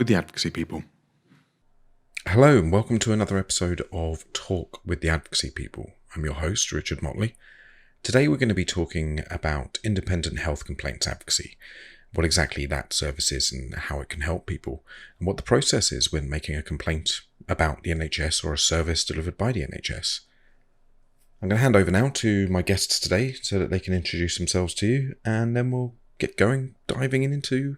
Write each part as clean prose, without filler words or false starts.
with the advocacy people. Hello and welcome to another episode of Talk with the Advocacy People. I'm your host, Richard Motley. Today we're going to be talking about Independent Health Complaints Advocacy, what exactly that service is and how it can help people, and what the process is when making a complaint about the NHS or a service delivered by the NHS. I'm going to hand over now to my guests today so that they can introduce themselves to you, and then we'll get going, diving into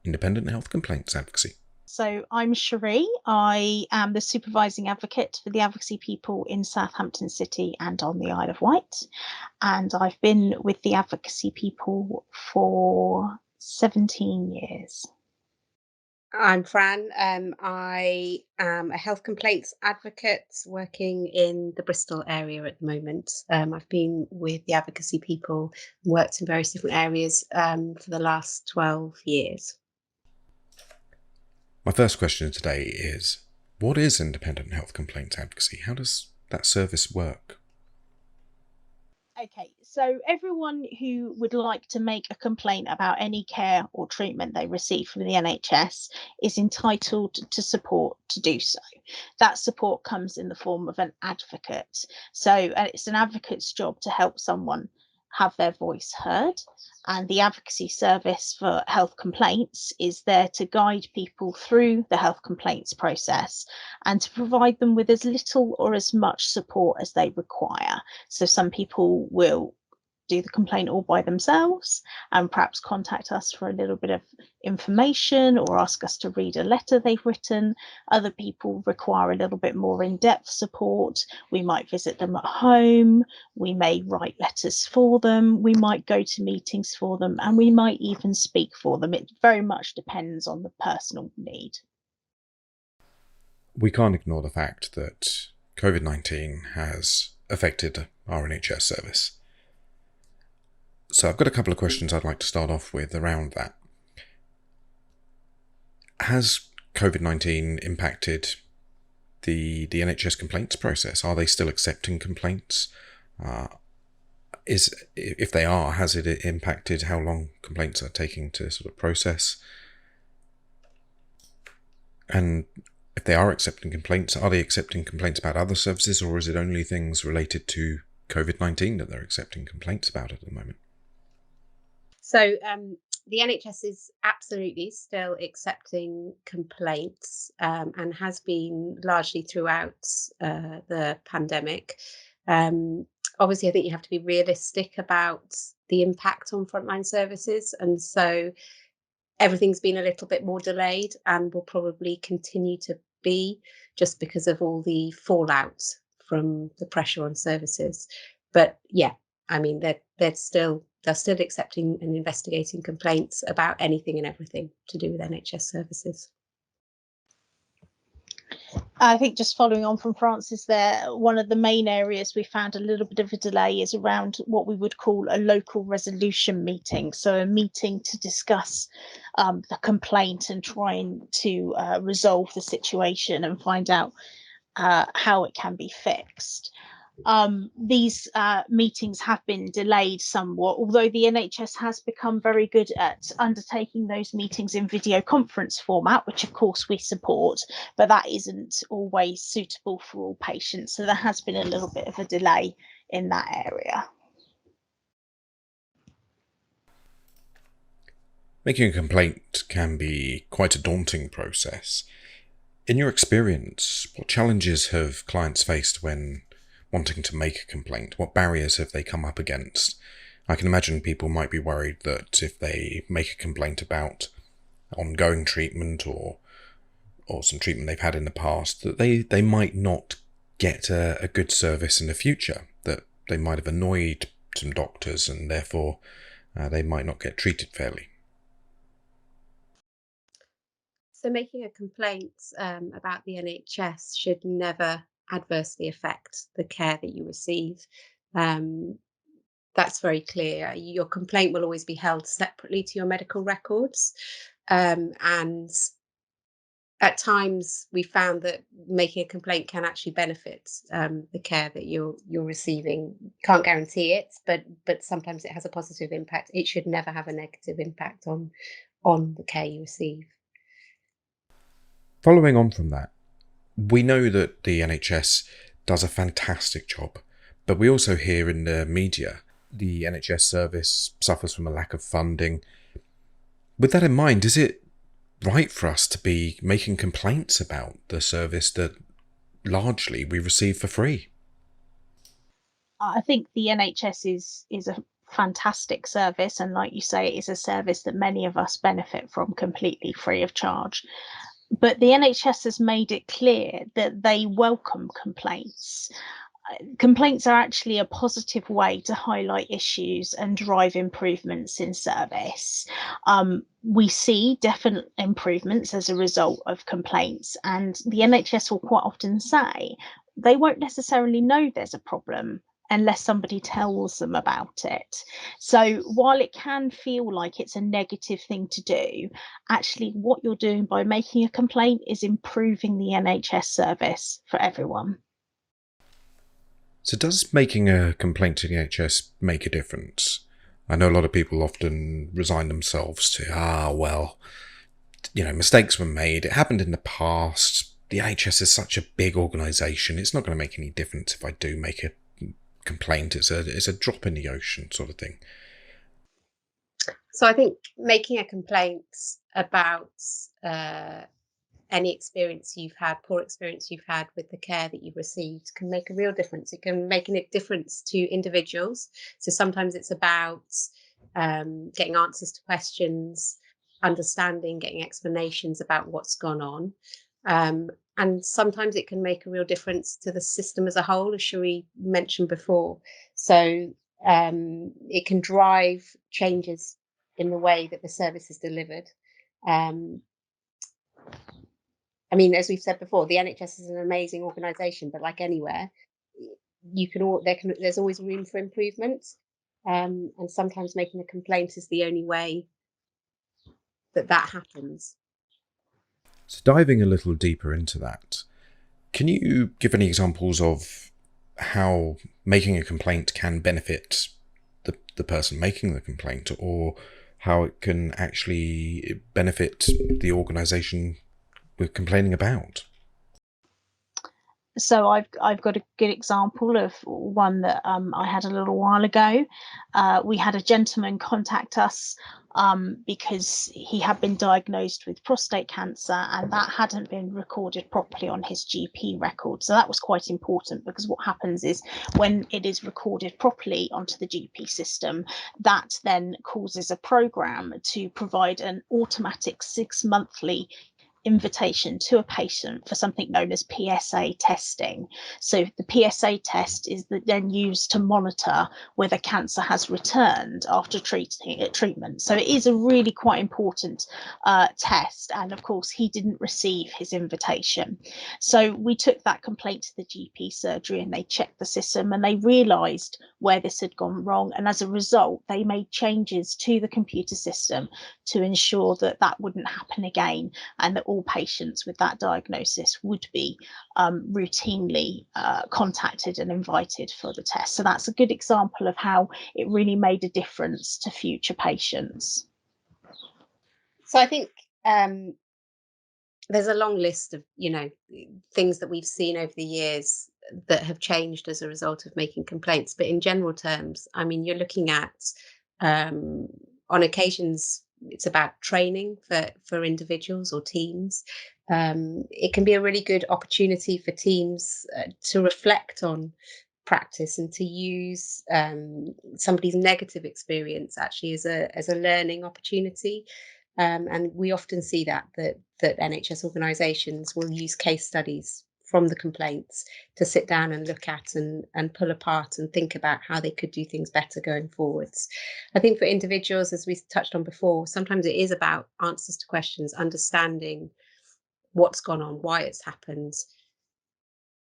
Independent Health Complaints Advocacy. So I'm Cherie. I am the supervising advocate for the advocacy people in Southampton City and on the Isle of Wight. And I've been with the advocacy people for 17 years. I'm Fran. I am a health complaints advocate working in the Bristol area at the moment. I've been with the advocacy people, worked in various different areas for the last 12 years. My first question today is, what is Independent Health Complaints Advocacy? How does that service work? Okay, so everyone who would like to make a complaint about any care or treatment they receive from the NHS is entitled to support to do so. That support comes in the form of an advocate. So it's an advocate's job to help someone have their voice heard. And the advocacy service for health complaints is there to guide people through the health complaints process and to provide them with as little or as much support as they require. So some people will do the complaint all by themselves and perhaps contact us for a little bit of information or ask us to read a letter they've written. Other people require a little bit more in-depth support. We might visit them at home, we may write letters for them, we might go to meetings for them, and we might even speak for them. It very much depends on the personal need. We can't ignore the fact that COVID-19 has affected our NHS service. So I've got a couple of questions I'd like to start off with around that. Has COVID-19 impacted the NHS complaints process? Are they still accepting complaints? If they are, has it impacted how long complaints are taking to sort of process? And if they are accepting complaints, are they accepting complaints about other services, or is it only things related to COVID-19 that they're accepting complaints about at the moment? So the NHS is absolutely still accepting complaints and has been largely throughout the pandemic. Obviously, I think you have to be realistic about the impact on frontline services. And so everything's been a little bit more delayed and will probably continue to be just because of all the fallout from the pressure on services. But yeah, I mean, they're still accepting and investigating complaints about anything and everything to do with NHS services. I think just following on from Francis there, one of the main areas we found a little bit of a delay is around what we would call a local resolution meeting. So a meeting to discuss the complaint and trying to resolve the situation and find out how it can be fixed. These meetings have been delayed somewhat, although the NHS has become very good at undertaking those meetings in video conference format, which of course we support, but that isn't always suitable for all patients. So there has been a little bit of a delay in that area. Making a complaint can be quite a daunting process. In your experience, what challenges have clients faced when wanting to make a complaint? What barriers have they come up against? I can imagine people might be worried that if they make a complaint about ongoing treatment or some treatment they've had in the past, that they might not get a good service in the future, that they might have annoyed some doctors and therefore they might not get treated fairly. So making a complaint about the NHS should never adversely affect the care that you receive. That's very clear. Your complaint will always be held separately to your medical records. And at times we found that making a complaint can actually benefit the care that you're receiving. Can't guarantee it, but sometimes it has a positive impact. It should never have a negative impact on the care you receive. Following on from that, we know that the NHS does a fantastic job, but we also hear in the media the NHS service suffers from a lack of funding. With that in mind, is it right for us to be making complaints about the service that largely we receive for free? I think the NHS is a fantastic service, and like you say, it is a service that many of us benefit from completely free of charge. But the NHS has made it clear that they welcome complaints. Complaints are actually a positive way to highlight issues and drive improvements in service. We see definite improvements as a result of complaints, and the NHS will quite often say they won't necessarily know there's a problem unless somebody tells them about it. So while it can feel like it's a negative thing to do, actually what you're doing by making a complaint is improving the NHS service for everyone. So does making a complaint to the NHS make a difference? I know a lot of people often resign themselves to, well, mistakes were made. It happened in the past. The NHS is such a big organisation. It's not going to make any difference if I do make a complaint. It's a drop in the ocean sort of thing. So I think making a complaint about any experience you've had, poor experience you've had with the care that you've received, can make a real difference. It can make a difference to individuals. So sometimes it's about getting answers to questions, understanding, getting explanations about what's gone on. And sometimes it can make a real difference to the system as a whole, as Cherie mentioned before. So it can drive changes in the way that the service is delivered. I mean, as we've said before, the NHS is an amazing organisation, but like anywhere, there's always room for improvement, and sometimes making a complaint is the only way that happens. So diving a little deeper into that, can you give any examples of how making a complaint can benefit the person making the complaint, or how it can actually benefit the organisation we're complaining about? So I've got a good example of one that I had a little while ago. We had a gentleman contact us because he had been diagnosed with prostate cancer, and that hadn't been recorded properly on his GP record. So that was quite important, because what happens is when it is recorded properly onto the GP system, that then causes a program to provide an automatic 6-monthly invitation to a patient for something known as PSA testing. So the PSA test is then used to monitor whether cancer has returned after treatment. So it is a really quite important test. And of course, he didn't receive his invitation. So we took that complaint to the GP surgery, and they checked the system, and they realised where this had gone wrong. And as a result, they made changes to the computer system to ensure that that wouldn't happen again, and that all patients with that diagnosis would be routinely contacted and invited for the test. So that's a good example of how it really made a difference to future patients. So I think there's a long list of things that we've seen over the years that have changed as a result of making complaints. But in general terms, I mean, you're looking at on occasions, it's about training for individuals or teams. It can be a really good opportunity for teams to reflect on practice and to use somebody's negative experience actually as a learning opportunity. And we often see that NHS organisations will use case studies from the complaints to sit down and look at and pull apart and think about how they could do things better going forwards. I think for individuals, as we touched on before, sometimes it is about answers to questions, understanding what's gone on, why it's happened,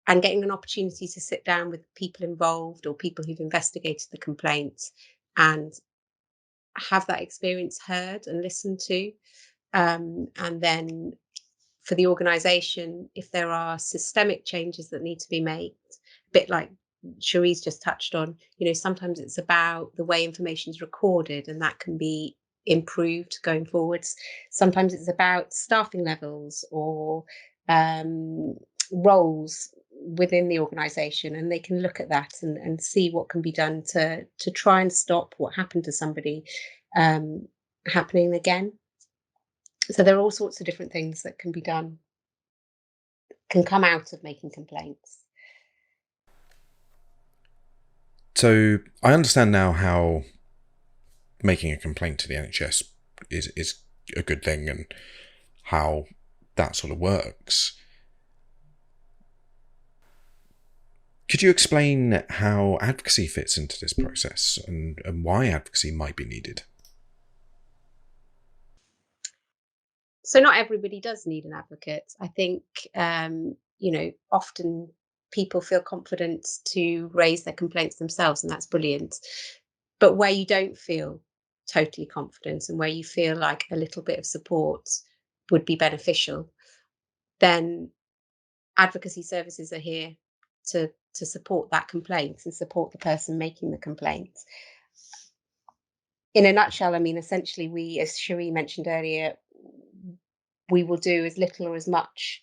and getting an opportunity to sit down with people involved or people who've investigated the complaint and have that experience heard and listened to. And then for the organisation, if there are systemic changes that need to be made, a bit like Cherie's just touched on, sometimes it's about the way information is recorded, and that can be improved going forwards. Sometimes it's about staffing levels or roles within the organisation, and they can look at that and see what can be done to try and stop what happened to somebody happening again. So there are all sorts of different things that can be done, can come out of making complaints. So I understand now how making a complaint to the NHS is a good thing and how that sort of works. Could you explain how advocacy fits into this process and why advocacy might be needed? So not everybody does need an advocate. I think, often people feel confident to raise their complaints themselves, and that's brilliant. But where you don't feel totally confident and where you feel like a little bit of support would be beneficial, then advocacy services are here to support that complaint and support the person making the complaint. In a nutshell, I mean, essentially, we, as Cherie mentioned earlier, we will do as little or as much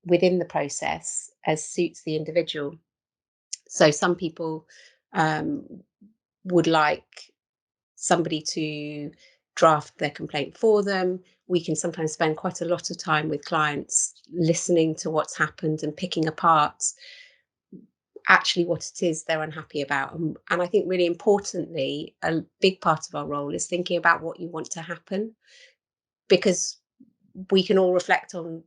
within the process as suits the individual. So some people would like somebody to draft their complaint for them. We can sometimes spend quite a lot of time with clients listening to what's happened and picking apart actually what it is they're unhappy about. And I think really importantly, a big part of our role is thinking about what you want to happen, because we can all reflect on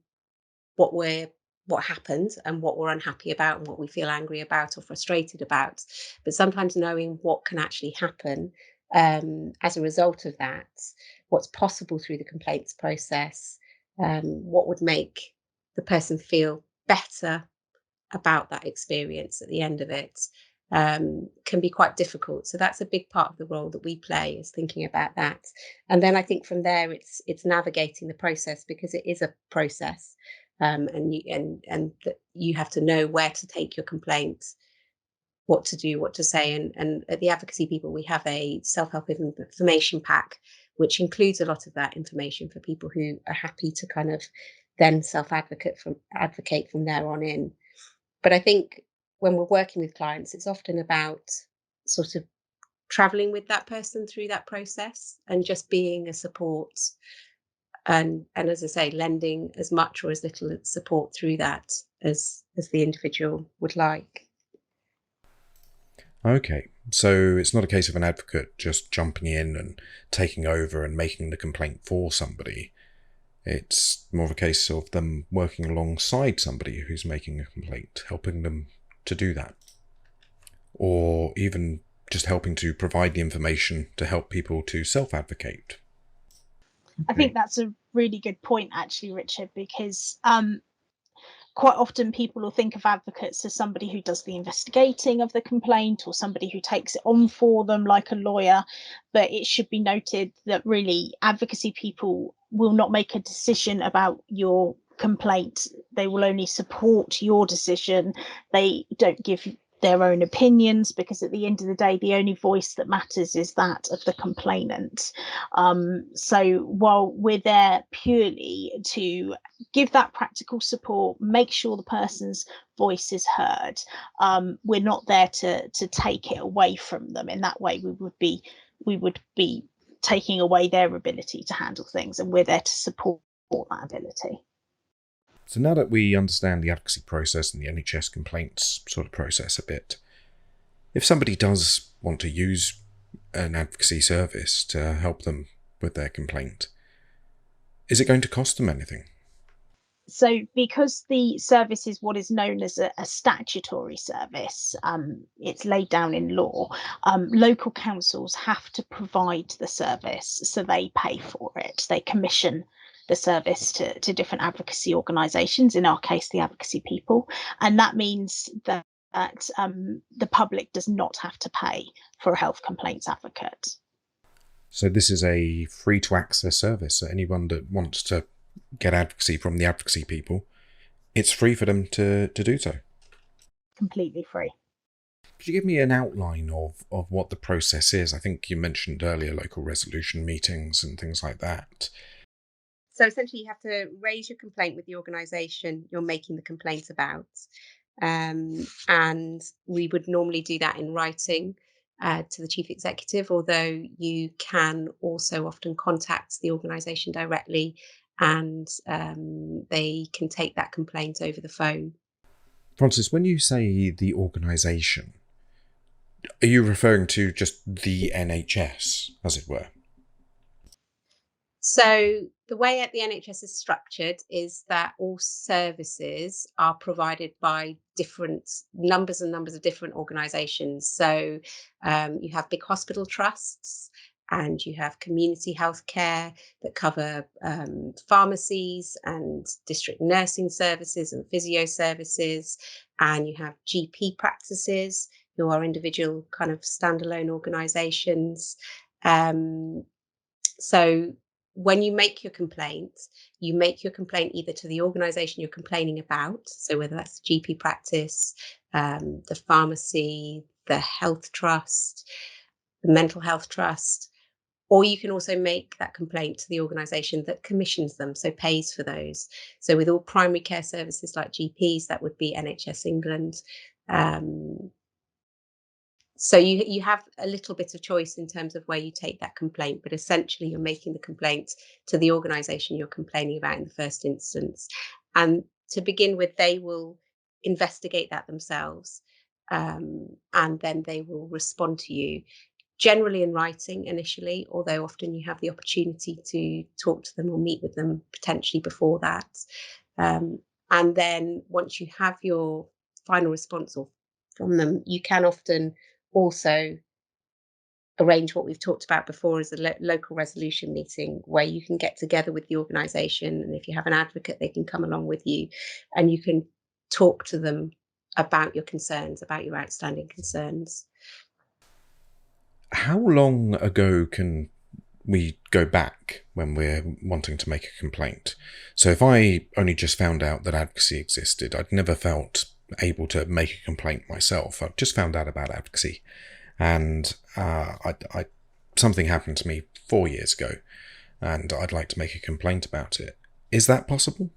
what happened and what we're unhappy about and what we feel angry about or frustrated about. But sometimes knowing what can actually happen as a result of that, what's possible through the complaints process, what would make the person feel better about that experience at the end of it, can be quite difficult. So that's a big part of the role that we play, is thinking about that. And then I think from there it's navigating the process, because it is a process, and you have to know where to take your complaint, what to do, what to say. And at the Advocacy People, we have a self-help information pack, which includes a lot of that information for people who are happy to kind of then advocate from there on in. But I think when we're working with clients, it's often about sort of traveling with that person through that process and just being a support. And as I say, lending as much or as little support through that as the individual would like. Okay, so it's not a case of an advocate just jumping in and taking over and making the complaint for somebody. It's more of a case of them working alongside somebody who's making a complaint, helping them to do that. Or even just helping to provide the information to help people to self-advocate. I think that's a really good point, actually, Richard, because quite often people will think of advocates as somebody who does the investigating of the complaint or somebody who takes it on for them like a lawyer. But it should be noted that really advocacy people will not make a decision about your complaint. They will only support your decision. They don't give their own opinions, because at the end of the day, the only voice that matters is that of the complainant. So while we're there purely to give that practical support, make sure the person's voice is heard, we're not there to take it away from them. In that way, we would be taking away their ability to handle things, and we're there to support that ability. So now that we understand the advocacy process and the NHS complaints sort of process a bit, if somebody does want to use an advocacy service to help them with their complaint, is it going to cost them anything? So because the service is what is known as a statutory service, it's laid down in law, local councils have to provide the service, so they pay for it. They commission the service to different advocacy organisations, in our case, the Advocacy People. And that means that the public does not have to pay for a health complaints advocate. So this is a free-to-access service. So anyone that wants to get advocacy from the Advocacy People, it's free for them to do so. Completely free. Could you give me an outline of what the process is? I think you mentioned earlier local resolution meetings and things like that. So essentially, you have to raise your complaint with the organisation you're making the complaint about. And we would normally do that in writing to the chief executive, although you can also often contact the organisation directly, and they can take that complaint over the phone. Francis, when you say the organisation, are you referring to just the NHS, as it were? So the way the NHS is structured is that all services are provided by different numbers and numbers of different organisations. So you have big hospital trusts, and you have community healthcare that cover pharmacies and district nursing services and physio services, and you have GP practices who are individual kind of standalone organisations. Um, so when you make your complaint either to the organisation you're complaining about, so whether that's the GP practice, the pharmacy, the health trust, the mental health trust, or you can also make that complaint to the organisation that commissions them, so pays for those. So with all primary care services like GPs, that would be NHS England. So you have a little bit of choice in terms of where you take that complaint, but essentially you're making the complaint to the organisation you're complaining about in the first instance. And to begin with, they will investigate that themselves, and then they will respond to you, generally in writing initially, although often you have the opportunity to talk to them or meet with them potentially before that. And then once you have your final response from them, you can often also arrange what we've talked about before as a local resolution meeting, where you can get together with the organisation, and if you have an advocate, they can come along with you, and you can talk to them about your concerns, about your outstanding concerns. How long ago can we go back when we're wanting to make a complaint? So if I only just found out that advocacy existed, I'd never felt able to make a complaint myself. I've just found out about advocacy, and something happened to me 4 years ago, and I'd like to make a complaint about it. Is that possible?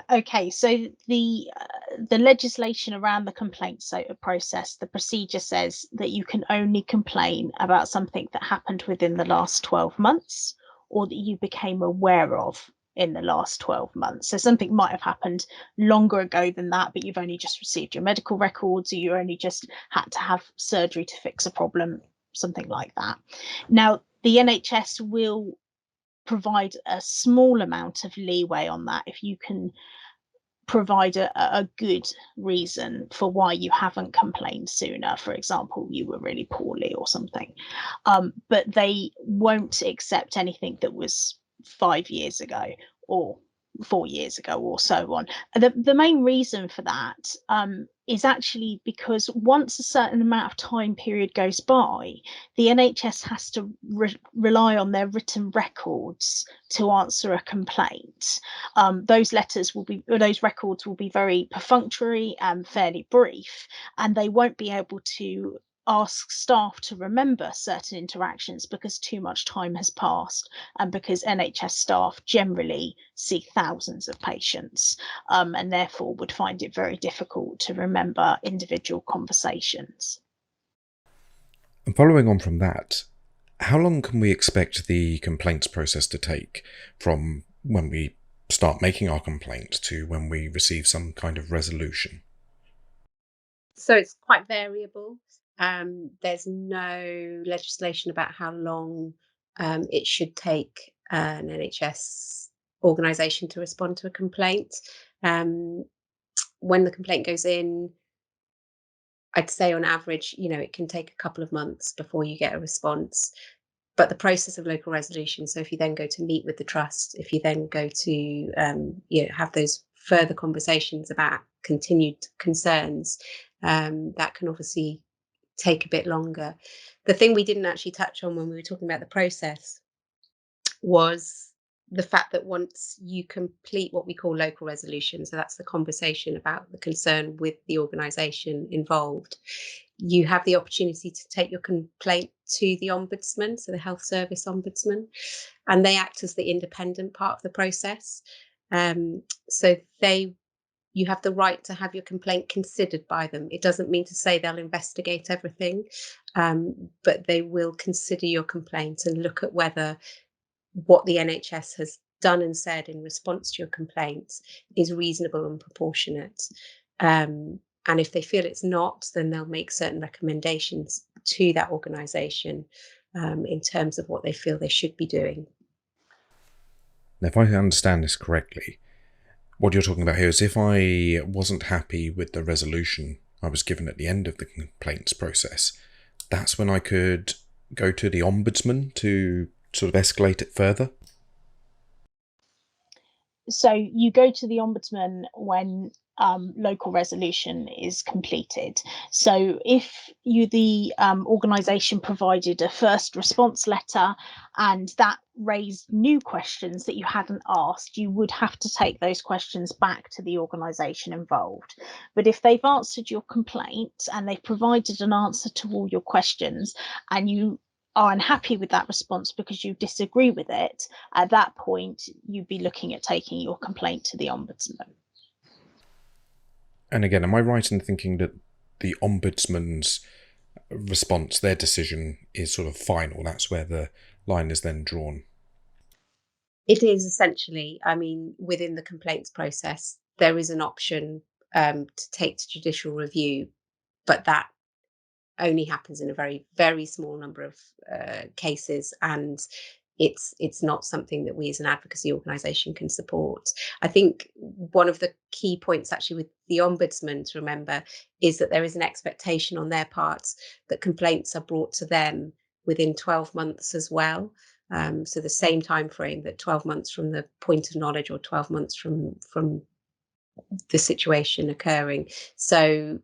Okay, so the legislation around the complaint process, the procedure says that you can only complain about something that happened within the last 12 months, or that you became aware of in the last 12 months. So something might have happened longer ago than that, but you've only just received your medical records, or you only just had to have surgery to fix a problem, something like that. Now, the NHS will provide a small amount of leeway on that if you can provide a good reason for why you haven't complained sooner. For example, you were really poorly or something. But they won't accept anything that was 5 years ago or 4 years ago or so on. The main reason for that is actually because once a certain amount of time period goes by, the NHS has to rely on their written records to answer a complaint. Those records will be very perfunctory and fairly brief, and they won't be able to ask staff to remember certain interactions because too much time has passed, and because NHS staff generally see thousands of patients, and therefore would find it very difficult to remember individual conversations. And following on from that, how long can we expect the complaints process to take from when we start making our complaint to when we receive some kind of resolution? So it's quite variable. There's no legislation about how long it should take an NHS organisation to respond to a complaint. When the complaint goes in, I'd say on average, it can take a couple of months before you get a response. But the process of local resolution, so if you then go to meet with the trust, if you then go to have those further conversations about continued concerns, that can obviously take a bit longer. The thing we didn't actually touch on when we were talking about the process was the fact that once you complete what we call local resolution, so that's the conversation about the concern with the organisation involved, you have the opportunity to take your complaint to the ombudsman, so the health service ombudsman, and they act as the independent part of the process. So you have the right to have your complaint considered by them. It doesn't mean to say they'll investigate everything, but they will consider your complaint and look at whether what the NHS has done and said in response to your complaints is reasonable and proportionate. And if they feel it's not, then they'll make certain recommendations to that organisation in terms of what they feel they should be doing. Now, if I understand this correctly, what you're talking about here is if I wasn't happy with the resolution I was given at the end of the complaints process, that's when I could go to the ombudsman to sort of escalate it further? So you go to the ombudsman when local resolution is completed. So if the organisation provided a first response letter and that raised new questions that you hadn't asked, you would have to take those questions back to the organisation involved. But if they've answered your complaint and they've provided an answer to all your questions, and you are unhappy with that response because you disagree with it, at that point you'd be looking at taking your complaint to the ombudsman. And again, am I right in thinking that the ombudsman's response, their decision, is sort of final? That's where the line is then drawn. It is essentially, I mean, within the complaints process, there is an option to take to judicial review, but that only happens in a very, very small number of cases, and it's not something that we as an advocacy organisation can support. I think one of the key points actually with the ombudsman to remember is that there is an expectation on their parts that complaints are brought to them within 12 months as well. So the same time frame, that 12 months from the point of knowledge or 12 months from the situation occurring. So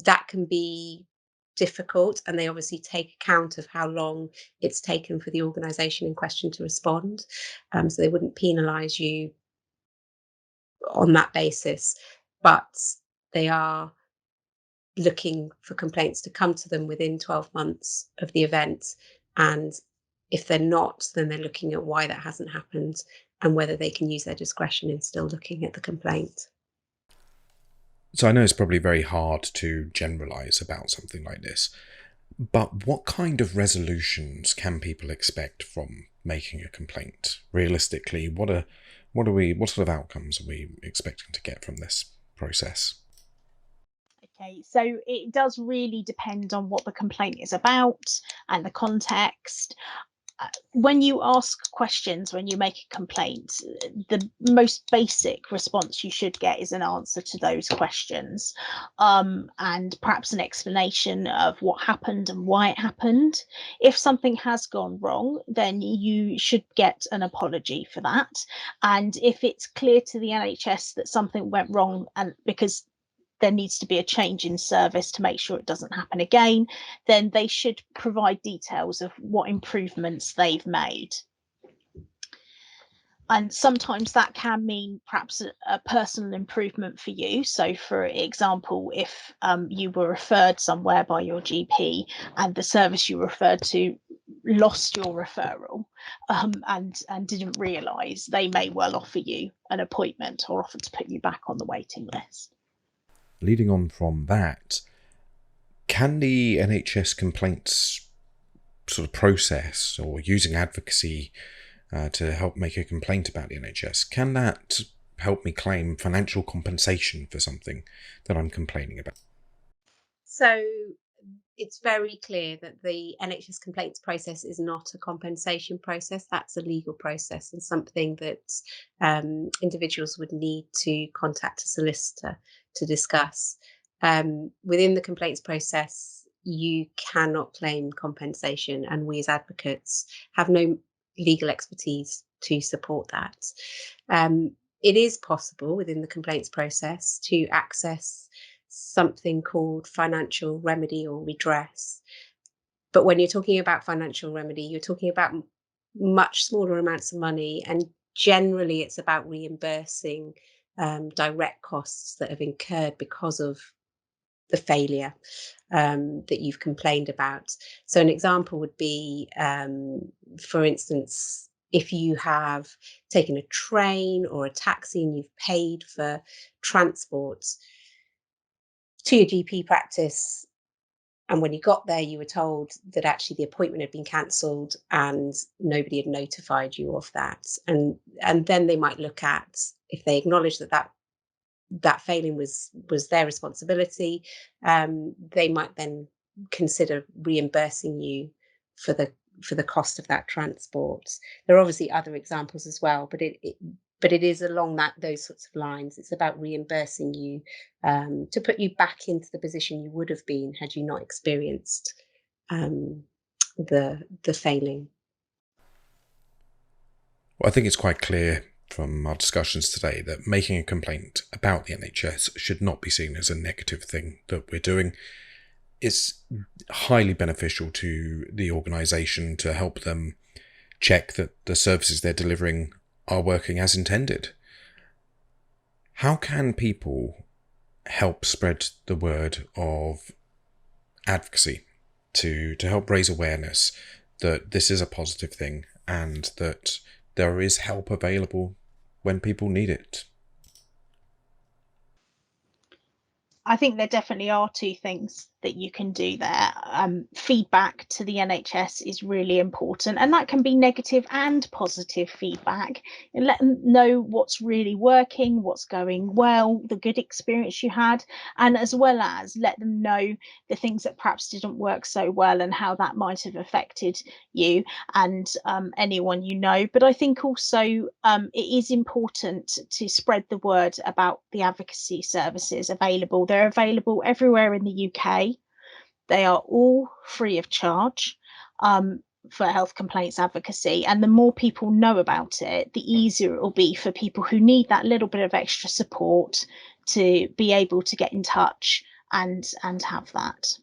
that can be difficult, and they obviously take account of how long it's taken for the organisation in question to respond. So they wouldn't penalise you on that basis, but they are looking for complaints to come to them within 12 months of the event. And if they're not, then they're looking at why that hasn't happened and whether they can use their discretion in still looking at the complaint. So I know it's probably very hard to generalise about something like this, but what kind of resolutions can people expect from making a complaint? Realistically, what sort of outcomes are we expecting to get from this process? Okay, so it does really depend on what the complaint is about and the context. When you ask questions, when you make a complaint, the most basic response you should get is an answer to those questions, and perhaps an explanation of what happened and why it happened. If something has gone wrong, then you should get an apology for that. And if it's clear to the NHS that something went wrong, and because there needs to be a change in service to make sure it doesn't happen again, then they should provide details of what improvements they've made. And sometimes that can mean perhaps a personal improvement for you. So, for example, if you were referred somewhere by your GP and the service you referred to lost your referral and didn't realise, they may well offer you an appointment or offer to put you back on the waiting list. Leading on from that, can the NHS complaints sort of process, or using advocacy to help make a complaint about the NHS, can that help me claim financial compensation for something that I'm complaining about? So it's very clear that the NHS complaints process is not a compensation process. That's a legal process and something that individuals would need to contact a solicitor to discuss. Within the complaints process, you cannot claim compensation, and we as advocates have no legal expertise to support that. It is possible within the complaints process to access something called financial remedy or redress. But when you're talking about financial remedy, you're talking about much smaller amounts of money, and generally it's about reimbursing direct costs that have incurred because of the failure that you've complained about. So an example would be, for instance, if you have taken a train or a taxi and you've paid for transport to your GP practice, and when you got there, you were told that actually the appointment had been cancelled and nobody had notified you of that. And then they might look at, if they acknowledge that failing was their responsibility, they might then consider reimbursing you for the cost of that transport. There are obviously other examples as well, but it is along those sorts of lines. It's about reimbursing you, to put you back into the position you would have been had you not experienced the failing. Well, I think it's quite clear from our discussions today that making a complaint about the NHS should not be seen as a negative thing that we're doing. It's highly beneficial to the organisation to help them check that the services they're delivering are working as intended. How can people help spread the word of advocacy to help raise awareness that this is a positive thing and that there is help available when people need it? I think there definitely are two things that you can do there. Feedback to the NHS is really important, and that can be negative and positive feedback. And let them know what's really working, what's going well, the good experience you had, and as well as let them know the things that perhaps didn't work so well and how that might have affected you and anyone you know. But I think also it is important to spread the word about the advocacy services available. They're available everywhere in the UK. They are all free of charge for health complaints advocacy. And the more people know about it, the easier it will be for people who need that little bit of extra support to be able to get in touch and have that.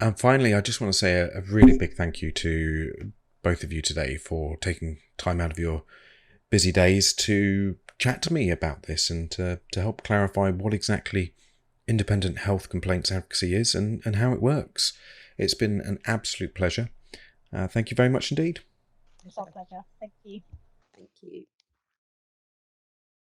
And finally, I just want to say a really big thank you to both of you today for taking time out of your busy days to chat to me about this and to help clarify what exactly Independent Health Complaints Advocacy is and how it works. It's been an absolute pleasure. Thank you very much indeed. It's our pleasure. Thank you. Thank you.